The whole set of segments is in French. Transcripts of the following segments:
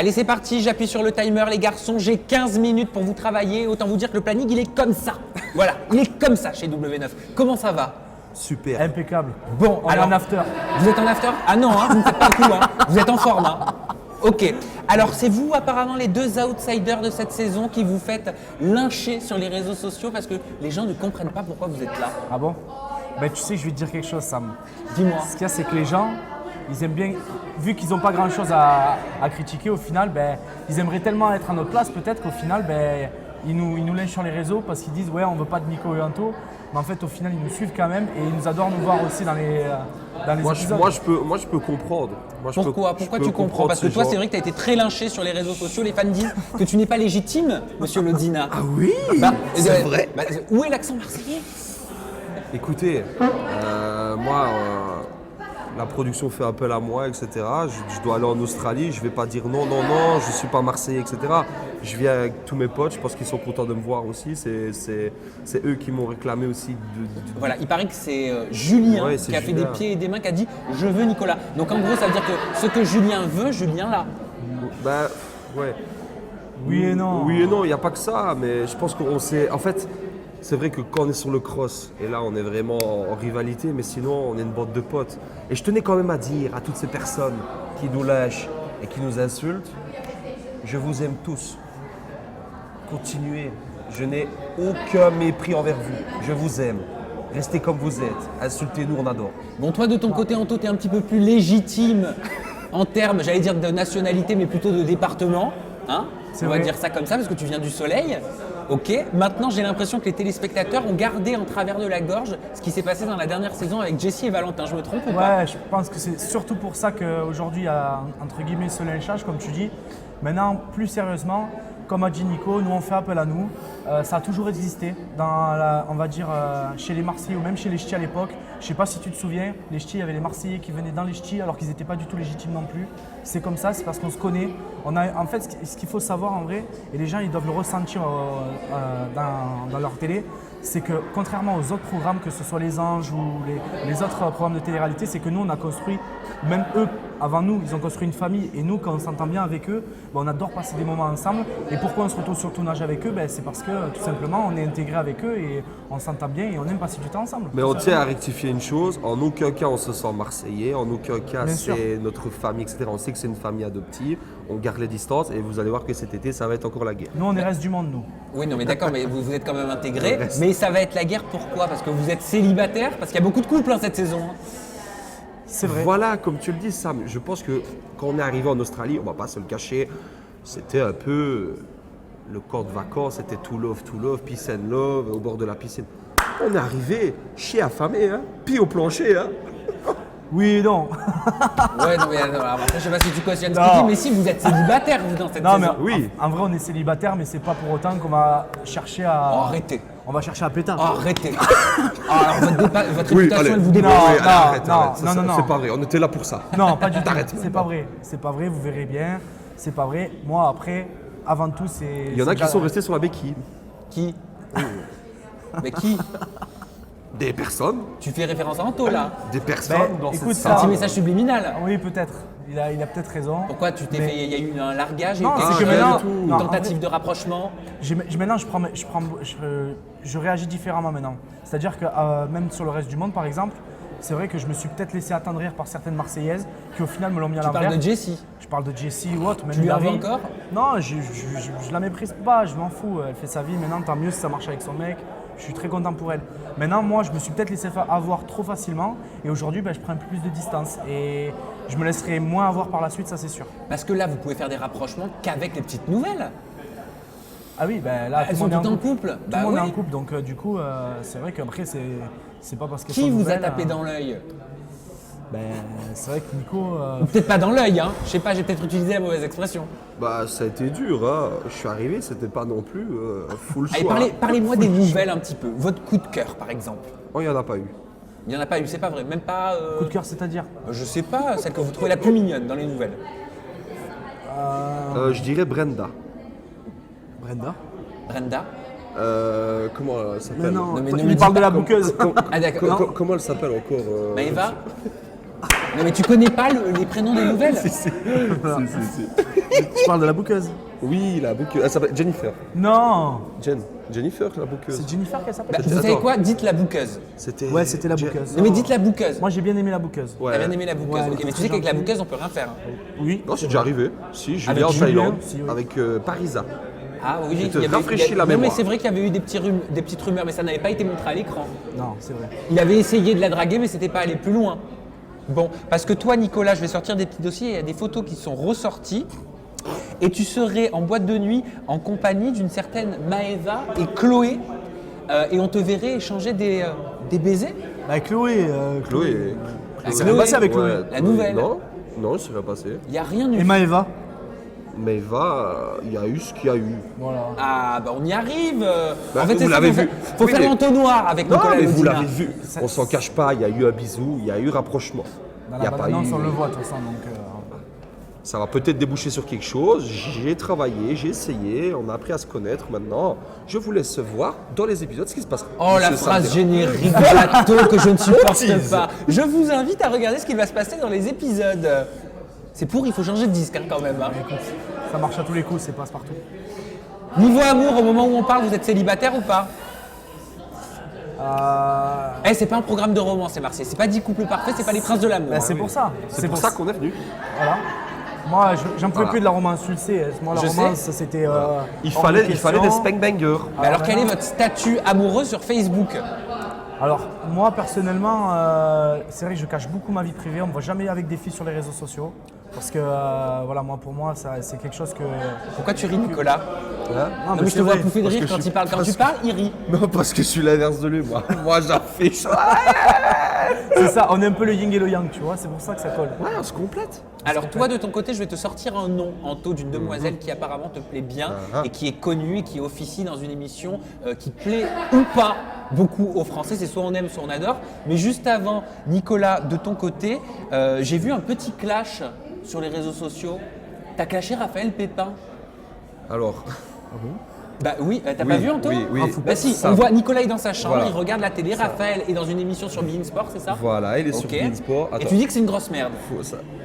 Allez, c'est parti, j'appuie sur le timer, les garçons. J'ai 15 minutes pour vous travailler. Autant vous dire que le planning, il est comme ça. Voilà, il est comme ça chez W9. Comment ça va? Super. Impeccable. Bon, On alors, est en after. Vous êtes en after? Ah non, hein, vous ne faites pas le coup, hein. Vous êtes en forme. Hein. Ok. Alors, c'est vous, apparemment, les deux outsiders de cette saison qui vous faites lyncher sur les réseaux sociaux parce que les gens ne comprennent pas pourquoi vous êtes là. Ah bon? Ben, tu sais, je vais te dire quelque chose, Sam. Dis-moi. Ce qu'il y a, c'est que les gens, ils aiment bien, vu qu'ils n'ont pas grand-chose à critiquer, au final, ben, ils aimeraient tellement être à notre place, peut-être qu'au final, ben, ils nous lynchent sur les réseaux parce qu'ils disent « ouais, on veut pas de Nico et Anto ». Mais en fait, au final, ils nous suivent quand même et ils adorent nous voir aussi dans les épisodes. Moi, je peux comprendre. Pourquoi tu comprends? Parce que toi, c'est vrai que tu as été très lynché sur les réseaux sociaux. Les fans disent que tu n'es pas légitime, monsieur Lodina. Ah oui, c'est vrai. Où est l'accent marseillais? Écoutez, moi, la production fait appel à moi, etc. Je dois aller en Australie, je vais pas dire non, je suis pas Marseillais, etc. Je viens avec tous mes potes, je pense qu'ils sont contents de me voir aussi. C'est eux qui m'ont réclamé aussi. Voilà, il paraît que c'est Julien Ouais, c'est qui a fait Julien. des pieds et des mains, qui a dit « je veux Nicolas ». Donc en gros, ça veut dire que ce que Julien veut, Julien l'a. Bah, ouais. Oui et non. Oui et non, il n'y a pas que ça, mais je pense qu'on sait. En fait, c'est vrai que quand on est sur le cross, et là on est vraiment en rivalité, mais sinon on est une bande de potes. Et je tenais quand même à dire à toutes ces personnes qui nous lâchent et qui nous insultent, je vous aime tous. Continuez. Je n'ai aucun mépris envers vous. Je vous aime. Restez comme vous êtes. Insultez-nous, on adore. Bon, toi, de ton côté, Anto, tu es un petit peu plus légitime en termes, j'allais dire de nationalité, mais plutôt de département. Hein, C'est on va vrai. dire ça comme ça, parce que tu viens du soleil. Ok, maintenant j'ai l'impression que les téléspectateurs ont gardé en travers de la gorge ce qui s'est passé dans la dernière saison avec Jessie et Valentin. Je me trompe ou pas? Ouais, je pense que c'est surtout pour ça qu'aujourd'hui, il y a entre guillemets ce lynchage, comme tu dis. Maintenant, plus sérieusement, comme a dit Nico, nous on fait appel à nous. Ça a toujours existé, on va dire chez les Marseillais ou même chez les Ch'tis à l'époque. Je sais pas si tu te souviens, les Ch'tis, il y avait les Marseillais qui venaient dans les Ch'tis alors qu'ils n'étaient pas du tout légitimes non plus. C'est comme ça, c'est parce qu'on se connaît. En fait, ce qu'il faut savoir en vrai, et les gens ils doivent le ressentir dans leur télé, c'est que contrairement aux autres programmes, que ce soit Les Anges ou les autres programmes de télé-réalité, c'est que nous on a construit, même eux avant nous, ils ont construit une famille et nous quand on s'entend bien avec eux, on adore passer des moments ensemble. Et pourquoi on se retrouve sur le tournage avec eux? C'est parce que tout simplement on est intégré avec eux et on s'entend bien et on aime passer du temps ensemble. Mais on tient à rectifier une chose, en aucun cas on se sent marseillais, en aucun cas Bien sûr. c'est notre famille, etc. On sait que c'est une famille adoptive, on garde les distances et vous allez voir que cet été ça va être encore la guerre. Nous on est reste du monde nous. Oui, non, mais d'accord, mais vous êtes quand même intégrés. Le reste. Mais ça va être la guerre, pourquoi? Parce que vous êtes célibataire? Parce qu'il y a beaucoup de couples cette saison. Hein. C'est vrai. Voilà, comme tu le dis Sam, je pense que quand on est arrivé en Australie, on va pas se le cacher, c'était un peu le camp de vacances, c'était tout love, peace and love, au bord de la piscine. On est arrivé, chier affamé, hein, pied au plancher, hein. Oui et non. Ouais, non, mais alors, après, je sais pas si tu cautionnes ce Non. qu'il dit, mais si vous êtes célibataire, vous, dans cette Non mais saison. Oui. en vrai on est célibataire mais c'est pas pour autant qu'on va chercher à. Oh, arrêtez. On va chercher à péter. Oh, arrêtez. Alors, votre Oui, réputation, allez. elle vous Non, dépasse. non, arrête, non, arrête, non, non. c'est pas vrai, on était là pour ça. Non, pas du tout. T'arrêtes C'est même pas vrai. C'est pas vrai, vous verrez bien. C'est pas vrai. Moi, après, avant tout, c'est. Il y en a qui sont restés sur la béquille. Qui? Mais qui? Des personnes, Tu fais référence à Anto, là. des personnes Ben, dans écoute, cette ça- Un petit salle. message subliminal. Oui, peut-être. Il a peut-être raison. Pourquoi tu t'es Mais- fait. Il y a eu un largage et Non, qu'est-ce c'est qu'il que y a maintenant. du tout non, en Tentative fait, de rapprochement. maintenant, je réagis différemment maintenant. C'est-à-dire que même sur le reste du monde, par exemple, c'est vrai que je me suis peut-être laissé attendrir par certaines Marseillaises qui, au final, me l'ont mis à Tu l'envers. parles de Jessie. Je parle de Jessie ou autre. Même Tu lui en veux Dari. encore? Non, je la méprise pas, je m'en fous. Elle fait sa vie maintenant, tant mieux si ça marche avec son mec. Je suis très content pour elle. Maintenant, moi, je me suis peut-être laissé avoir trop facilement. Et aujourd'hui, je prends un peu plus de distance. Et je me laisserai moins avoir par la suite, ça c'est sûr. Parce que là, vous pouvez faire des rapprochements qu'avec les petites nouvelles. Ah oui, là, Elles tout sont le monde toutes est en couple. Tout Bah le monde est oui. en couple, donc du coup, c'est vrai qu'après, c'est pas parce que Qui vous a tapé dans l'œil? C'est vrai que Nico. Ou peut-être pas dans l'œil, hein. Je sais pas, j'ai peut-être utilisé la mauvaise expression. Bah ça a été dur, hein. Je suis arrivé, c'était pas non plus full Allez, choix. parlez-moi des nouvelles un petit peu. Votre coup de cœur, par exemple. Oh, il n'y en a pas eu. Il n'y en a pas eu, c'est pas vrai. Même pas. Coup de cœur, c'est-à-dire Je sais pas, celle que vous trouvez la plus mignonne dans les nouvelles. Je dirais Brenda. Brenda. Brenda. Comment elle s'appelle Mais non, mais ne me il dis parle pas de la comme- bouqueuse. Ah d'accord. Comment elle s'appelle encore Maëva. Non, mais tu connais pas les prénoms des nouvelles? Si. Tu parles de la bouqueuse? Oui, la bouqueuse. Elle s'appelle Jennifer. Non. Jennifer, la bouqueuse. C'est Jennifer qu'elle s'appelle? Bah, vous savez quoi? Dites la bouqueuse. Ouais, c'était la bouqueuse. Non, mais dites la bouqueuse. Moi j'ai bien aimé la bouqueuse. Ouais. T'as bien aimé la bouqueuse. Ouais, Ok, elle mais était tu sais qu'avec la gentille. bouqueuse, on peut rien faire. Oui. Non, c'est déjà arrivé. Si, je Avec viens en Julien, Thaïlande si, oui. avec Parisa. Ah oui, Je te il y avait- rafraîchis la Non, mais mémoire. c'est vrai qu'il y avait eu des petites rumeurs, mais ça n'avait pas été montré à l'écran. Non, c'est vrai. Il avait essayé de la draguer, mais c'était pas allé plus loin. Bon, parce que toi, Nicolas, je vais sortir des petits dossiers, il y a des photos qui sont ressorties. Et tu serais en boîte de nuit en compagnie d'une certaine Maëva et Chloé. Et on te verrait échanger des baisers. Bah, Chloé. Chloé. C'est bien passé avec Chloé. La nouvelle. Non, c'est rien passé. Il n'y a rien du Et tout. Maëva. Mais il y a eu ce qu'il y a eu. Voilà. Ah, bah on y arrive. Bah, en fait, vous c'est ça, l'avez faut vu. faire- Faut Oui, faire mais- l'entonnoir avec Non, Nicolas mais vous Lodina. l'avez vu. On s'en cache pas, il y a eu un bisou, il y a eu rapprochement. Dans Il y la a pas bande-annonce, eu- on le voit de toute façon. Donc, Ça va peut-être déboucher sur quelque chose. J'ai travaillé, j'ai essayé, on a appris à se connaître maintenant. Je vous laisse voir dans les épisodes ce qui se passe. Oh, la Monsieur phrase Sardera. générique bateau que je ne supporte Tease. pas. Je vous invite à regarder ce qui va se passer dans les épisodes. C'est pour, il faut changer de disque hein, quand même. hein. écoute, ça marche à tous les coups, c'est passe-partout. Niveau amour, au moment où on parle, vous êtes célibataire ou pas? Eh, c'est pas un programme de romance, c'est Marseille. C'est pas 10 couples parfaits, c'est pas les princes de l'amour. Bah, hein. c'est pour ça. C'est pour ça qu'on est venu. Voilà. Moi, j'en pouvais Voilà. plus de la romance, tu le sais. Moi, la Je romance, sais. c'était. Il hors de fallait des question. spank bangers. Mais alors, Ah, quel est voilà. votre statut amoureux sur Facebook? Alors, moi, personnellement, c'est vrai que je cache beaucoup ma vie privée. On me voit jamais avec des filles sur les réseaux sociaux. Parce que, voilà, pour moi, c'est quelque chose que. Pourquoi tu ris, Nicolas? Non, Non, mais je te c'est vois vrai. pouffer de parce rire que quand je il suis parle. Quand tu presque- parles, il rit. Non, parce que je suis l'inverse de lui, moi. Moi, j'affiche. C'est ça, on est un peu le yin et le yang, tu vois. C'est pour ça que ça colle. Ouais, on se complète. Alors toi, de ton côté, je vais te sortir un nom, Anto, d'une demoiselle qui apparemment te plaît bien et qui est connue et qui officie dans une émission qui plaît ou pas beaucoup aux Français. C'est soit on aime, soit on adore. Mais juste avant, Nicolas, de ton côté, j'ai vu un petit clash sur les réseaux sociaux. T'as clashé Raphaël Pépin? Alors, Bah oui, t'as Oui, pas vu Anto? oui, oui. Bah si, Ça- on voit Nicolas est dans sa chambre, Voilà. il regarde la télé, Raphaël est dans une émission sur Bein Sport, c'est ça? voilà, il est sur Ok. Bein Sport. Et Attends. tu dis que c'est une grosse merde.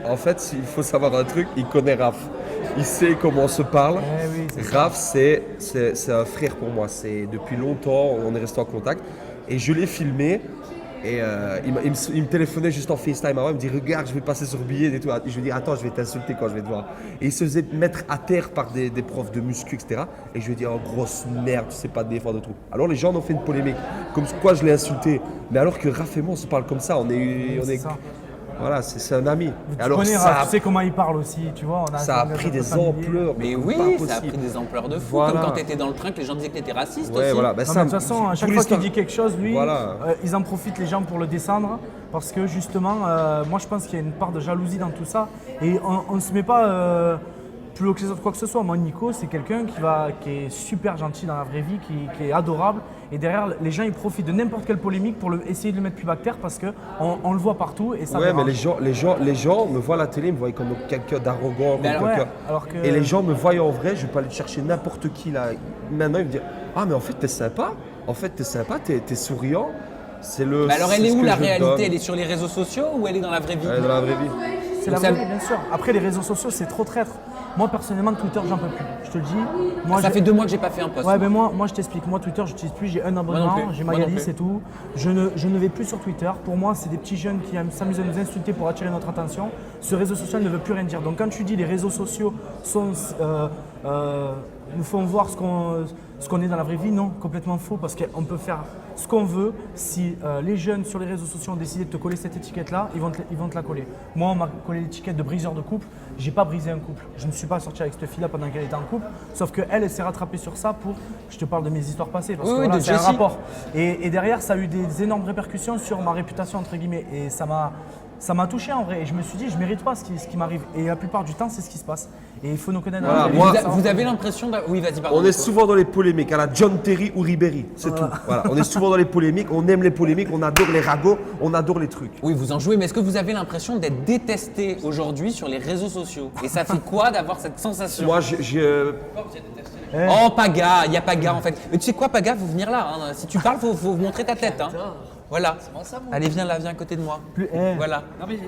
En fait, il faut savoir un truc, il connaît Raph. Il sait comment on se parle. Eh oui, c'est ça. Raph, c'est un frère pour moi. C'est depuis longtemps, on est resté en contact. Et je l'ai filmé. Et il me téléphonait juste en FaceTime avant. Il me dit regarde, je vais passer sur billet et tout. Je lui dis attends, je vais t'insulter quand je vais te voir. Et il se faisait mettre à terre par des profs de muscu, etc. Et je lui ai dit oh grosse merde, tu sais pas te défendre de tout. Alors les gens en ont fait une polémique. Comme quoi je l'ai insulté. Mais alors que Raph et moi on se parle comme ça, on est ça. voilà, c'est un ami. Tu Alors connais, ça, tu sais comment il parle aussi, tu vois. ça a pris des ampleurs. Mais comme oui, pas ça a possible. pris des ampleurs de fou. Voilà. Comme quand t'étais dans le train que les gens disaient que t'étais raciste Ouais, aussi. voilà. Bah, Non, ça, mais de toute façon, à chaque tout fois qu'il l'histoire- dit quelque chose, lui, Voilà. ils en profitent les gens pour le descendre. Parce que justement, moi je pense qu'il y a une part de jalousie dans tout ça. Et on ne se met pas plus haut que les autres quoi que ce soit. Moi, Nico, c'est quelqu'un qui est super gentil dans la vraie vie, qui est adorable. Et derrière, les gens ils profitent de n'importe quelle polémique pour essayer de le mettre plus bactère parce qu'on le voit partout et ça Ouais, mais dérange. les gens me voient à la télé, me voient comme quelqu'un d'arrogant, comme Mais alors, quelqu'un. ouais, alors que- Et les gens me voient en vrai, je vais pas aller chercher n'importe qui là. Maintenant, ils me disent ah mais en fait t'es sympa, t'es souriant. C'est le. Mais alors elle c'est est ce où que la je réalité? donne. Elle est sur les réseaux sociaux ou elle est dans la vraie vie? Ouais, dans la vraie vie. C'est la ça- vraie vie, bien sûr. Après, les réseaux sociaux, c'est trop traître. Moi, personnellement, Twitter, j'en peux plus. Je te le dis. Moi, Ça j'ai- fait 2 mois que j'ai pas fait un post. Ouais, mais moi je t'explique. Moi, Twitter, je n'utilise plus. J'ai un abonnement, plus. j'ai Moi non Magali, plus. c'est tout. Je ne vais plus sur Twitter. Pour moi, c'est des petits jeunes qui s'amusent à nous insulter pour attirer notre attention. Ce réseau social ne veut plus rien dire. Donc, quand tu dis les réseaux sociaux nous font voir ce qu'on est dans la vraie vie, non, complètement faux. Parce qu'on peut faire ce qu'on veut. Si les jeunes sur les réseaux sociaux ont décidé de te coller cette étiquette-là, ils vont te la coller. Moi, on m'a collé l'étiquette de briseur de couple. J'ai pas brisé un couple. Je ne suis pas sorti avec cette fille-là pendant qu'elle était en couple. Sauf qu'elle, elle s'est rattrapée sur ça pour. Je te parle de mes histoires passées. Parce Oui, que oui, voilà, de c'est un Jessie. rapport. Et derrière, ça a eu des énormes répercussions sur ma réputation, entre guillemets. Et ça m'a touché en vrai. Et je me suis dit, je mérite pas ce qui m'arrive. Et la plupart du temps, c'est ce qui se passe. Et il faut nous connaître. Voilà, dans la moi- vraie vie. Vous avez l'impression Oui, vas-y, pardon. On est souvent dans les polémiques, à la John Terry ou Ribéry, c'est tout. Voilà, on est souvent dans les polémiques, on aime les polémiques, on adore les ragots, on adore les trucs. Oui, vous en jouez, mais est-ce que vous avez l'impression d'être détesté aujourd'hui sur les réseaux sociaux? Et ça fait quoi d'avoir cette sensation? Moi, Oh, Paga, il y a Paga en fait. Mais tu sais quoi, Paga, faut venir là. hein. Si tu parles, faut montrer ta tête. hein. Voilà. Allez, viens là, viens à côté de moi. Plus- Voilà. Non mais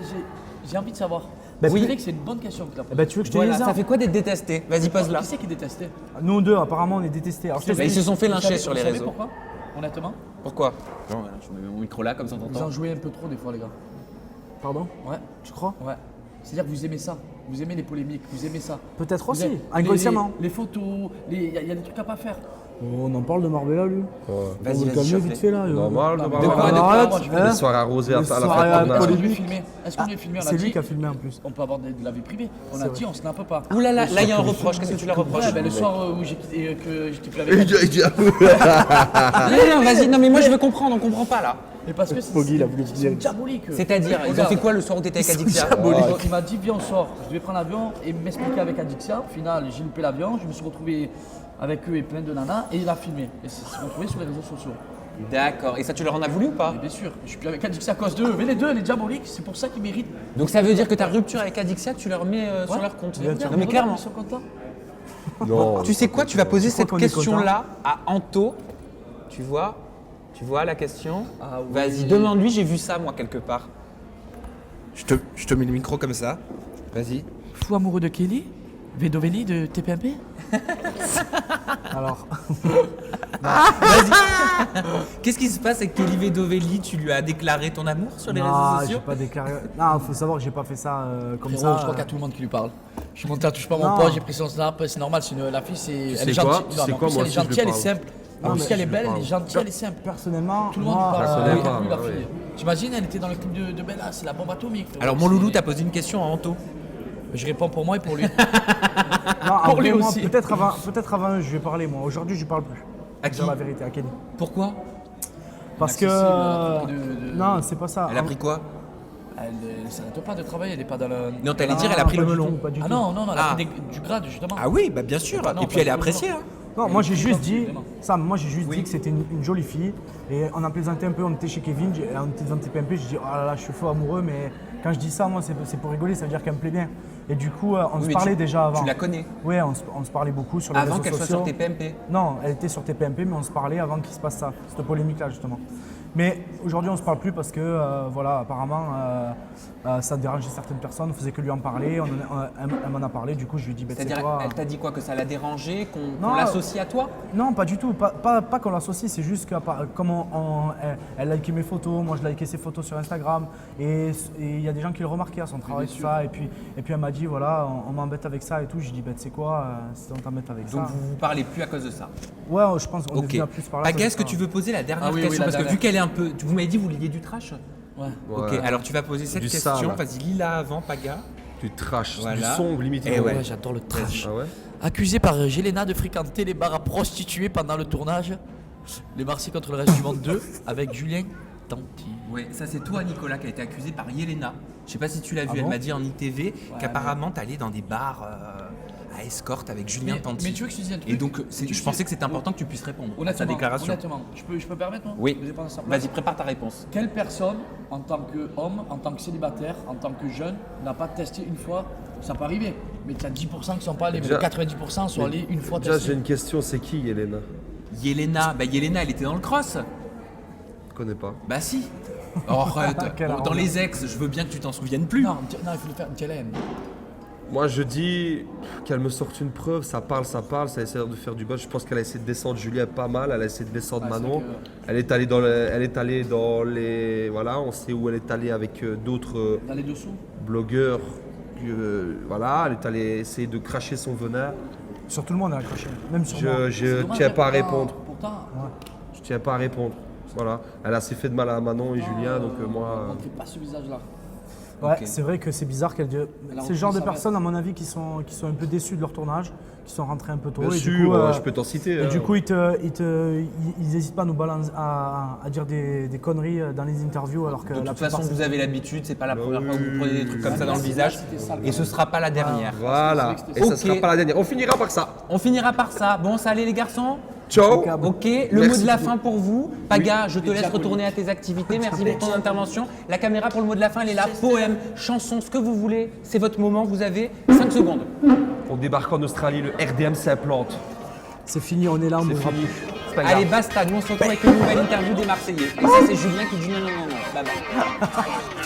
j'ai envie de savoir. Bah, Vous oui. savez que c'est une bonne question que tu as posée. Eh ben, tu veux que je te Voilà, dise ça fait quoi d'être détesté? Vas-y, pose-la. Qui c'est qui est détesté? Nous deux, apparemment, on est détestés. Alors, je Bah, ils se t'explique. sont fait Vous lyncher savez- sur les vous savez réseaux. pourquoi? Honnêtement, Pourquoi? Non, voilà, je mets mon micro là, comme ça on vous t'entend. en jouez un peu trop des fois, les gars. Pardon? Ouais, Tu crois? ouais. C'est-à-dire que vous aimez ça. Vous aimez les polémiques, vous aimez ça. Peut-être Vous aussi, aimez- inconsciemment. Les photos, il y a des trucs à pas faire. On en parle de Marbella, lui. Ouais. Vas-y, On va le vas-y, calmer chauffe-les. vite fait là. Normal, De de quoi, Barbara. de quoi, Arrête, moi, je fais hein. Les soirées arrosées à Les la soirées fête à de Est-ce qu'on Nana. lui filmer? Est-ce qu'on lui filmer? On a C'est lui dit, qui a filmé en plus. on peut avoir de la vie privée. On a C'est dit, on snappe pas. Ouh là là, là il y a un reproche. Qu'est-ce que tu leur reproches? Ouais, ben, le soir où j'ai quitté, que j'étais plus avec Il elle. dit- il dit- Non, vas-y, non, mais moi je veux comprendre, on comprend pas là. Mais parce que c'est Poggy, il a voulu c'est dire. diabolique. C'est-à-dire, ils ont Regarde. fait quoi le soir où t'étais avec Adixia? Il m'a dit viens on sort, je devais prendre l'avion et m'expliquer avec Adixia. Au final j'ai loupé l'avion, je me suis retrouvé avec eux et plein de nanas et il a filmé. Et c'est retrouvé sur les réseaux sociaux. D'accord, et ça tu leur en as voulu ou pas? Et bien sûr, je suis plus avec Adixia à cause d'eux. Mais les deux, les diaboliques, c'est pour ça qu'ils méritent. Donc ça veut dire que ta rupture avec Adixia, tu leur mets sur Ouais. leur compte? Bien sûr. Non mais clairement. Ils sont contents. Non. Tu sais quoi, tu vas poser cette qu'on est question-là à Anto. Tu vois la question? Ah oui. Vas-y, demande-lui, j'ai vu ça moi quelque part. Je te mets le micro comme ça. Vas-y. Fou amoureux de Kelly, Vedovelli de TPMP. Alors, Qu'est-ce qui se passe avec Kelly Vedovelli? Tu lui as déclaré ton amour sur les non, réseaux j'ai sociaux? pas déclaré. Non, faut savoir que j'ai pas fait ça comme Frérot, ça. je crois qu'il y a tout le monde qui lui parle. Je suis monté à touche pas mon Non. pote, j'ai pris son snap, c'est normal, la fille c'est. Elle sais est quoi gentille. Tu Non, sais mais en quoi, plus, moi elle est aussi, je gentille, lui elle est parle. simple. Non, En mais plus, elle est je lui belle, elle parle. est gentille, elle est simple. Personnellement, Tout le monde moi, lui parle. personnellement, Lui, la ouais. fille. T'imagines, elle était dans le clip de Bella, c'est la bombe atomique. frérot. Alors mon loulou, t'as posé une question à Anto. Je réponds pour moi et pour lui. non, Pour après, lui moi, aussi. peut-être avant eux, je vais parler. Moi, aujourd'hui, je parle plus. À qui? Dire la vérité, à Kelly. Pourquoi? Parce que. Accessible, à propos de- Non, c'est pas ça. Elle a pris quoi? Elle s'arrête pas de travailler, elle est pas dans le. Non, t'allais Ah, dire, elle a pris pas le du melon. tout, pas du Ah tout. non, non, non, elle a Ah. pris du grade justement. Ah oui, bah bien sûr. Pas- non, Et puis pas elle est du tout, appréciée. non. Hein. Non, moi j'ai juste dit, vraiment. Sam, moi j'ai juste Oui. dit que c'était une jolie fille. Et on a plaisanté un peu, on était chez Kevin, on était devant TPMP, j'ai dit oh là là, je suis faux amoureux, mais quand je dis ça, moi c'est pour rigoler, ça veut dire qu'elle me plaît bien. Et du coup, on Oui, se mais parlait tu- déjà avant. Tu la connais. Ouais, on se parlait beaucoup sur les Avant réseaux qu'elle soit sociaux. sur tes PMP. Non, elle était sur TPMP, mais on se parlait avant qu'il se passe ça, cette polémique-là justement. Mais aujourd'hui, on se parle plus parce que, voilà, apparemment, ça dérangeait certaines personnes, on faisait que lui en parler, elle m'en a parlé, du coup je lui ai dit, bah, tu sais C'est-à-dire, quoi, elle t'a dit quoi? Que ça l'a dérangé? Qu'on Non, l'associe à toi? Non, pas du tout. Pas qu'on l'associe, c'est juste que comme elle likait mes photos, moi je likais ses photos sur Instagram. Et il y a des gens qui le remarquaient à son travail, tout ça. Et puis elle m'a dit, voilà, on m'embête avec ça et tout. J'ai dit, bah, tu sais quoi, si on t'embête avec Donc ça. vous vous parlez plus à cause de ça. Ouais, je pense qu'on est Ok. venu à plus par là. Paga, est-ce que tu veux poser la dernière Ah oui, oui, question? la Parce que dernière. vu qu'elle est un peu. Vous m'avez dit, vous liez du trash? Ouais. Ok, Ouais. alors tu vas poser cette Du question. sale. Vas-y, lis-la avant, Paga. Du trash, Voilà. du sombre limite. Eh ouais. Ouais, j'adore le trash. Ah ouais. Accusé par Jelena de fréquenter les bars à prostituées pendant le tournage, Les Marseillais contre le reste du monde 2 avec Julien Tanti. Ouais, ça c'est toi, Nicolas, qui a été accusé par Yelena. Je sais pas si tu l'as vu, Ah elle bon m'a dit en ITV qu'apparemment t'allais dans des bars à escorte avec Julien Tanti. Mais tu veux que je te dise un truc? Et donc, je pensais que c'était important que tu puisses répondre à sa déclaration. Honnêtement, je peux me permettre moi Oui. de répondre à sa place? Vas-y, prépare ta réponse. Quelle personne, en tant qu'homme, en tant que célibataire, en tant que jeune, n'a pas testé une fois? Ça peut arriver, mais tu as 10% qui sont pas allés, mais Déjà- 90% sont allés une fois Déjà, j'ai tester. une question, c'est qui Yelena? Yelena, elle était dans le cross. Je connais pas. Bah si. Oh, arrête. Quelle Dans arrogance. les ex, je veux bien que tu t'en souviennes plus. Non, il faut le faire une Kellen. Moi, je dis qu'elle me sorte une preuve, ça parle, ça essaie de faire du buzz. Je pense qu'elle a essayé de descendre Julien pas mal, elle a essayé de descendre Ouais, c'est Manon. que- Elle est allée dans les... Voilà, on sait où elle est allée avec d'autres Dans les dessous. blogueurs. Voilà, elle est allée essayer de cracher son venin. Sur tout le monde, elle a craché. Même sur moi. Je Dommage, tiens pas à pourtant- répondre. Pourtant, Je tiens pas à répondre. Voilà, elle a assez fait de mal à Manon et Julien, donc moi... on ne fait pas ce visage-là. Ouais, Ok. c'est vrai que c'est bizarre qu'elle. a C'est le genre de repris sa personnes, à mon avis, qui sont un peu déçus de leur tournage, qui sont rentrés un peu tôt. Bien et sûr, du coup, je peux t'en citer. et hein. du coup, ils n'hésitent pas à nous balancer, à dire des conneries dans les interviews, alors que De la toute façon, plupart, vous avez l'habitude, c'est pas la première fois que vous oui, prenez des trucs comme ça dans le Là, visage. c'était sale, Et ce sera pas la dernière. Voilà, et ça Ok. sera pas la dernière. On finira par ça. On finira par ça. Bon, ça allait les garçons? Ciao. Ok, le Merci. mot de la fin pour vous. Paga, je te Les laisse diaboliques. retourner à tes activités. Merci pour ton intervention. La caméra pour le mot de la fin, elle est là. Poème, chanson, ce que vous voulez. C'est votre moment. Vous avez 5 secondes. On débarque en Australie, le RDM s'implante. c'est fini, on est là, on C'est bougera fini. plus. C'est pas grave. Allez, basta. Nous, on se retrouve avec une nouvelle interview des Marseillais. Et ça, c'est Julien qui dit non, non, non, non. Bye bye.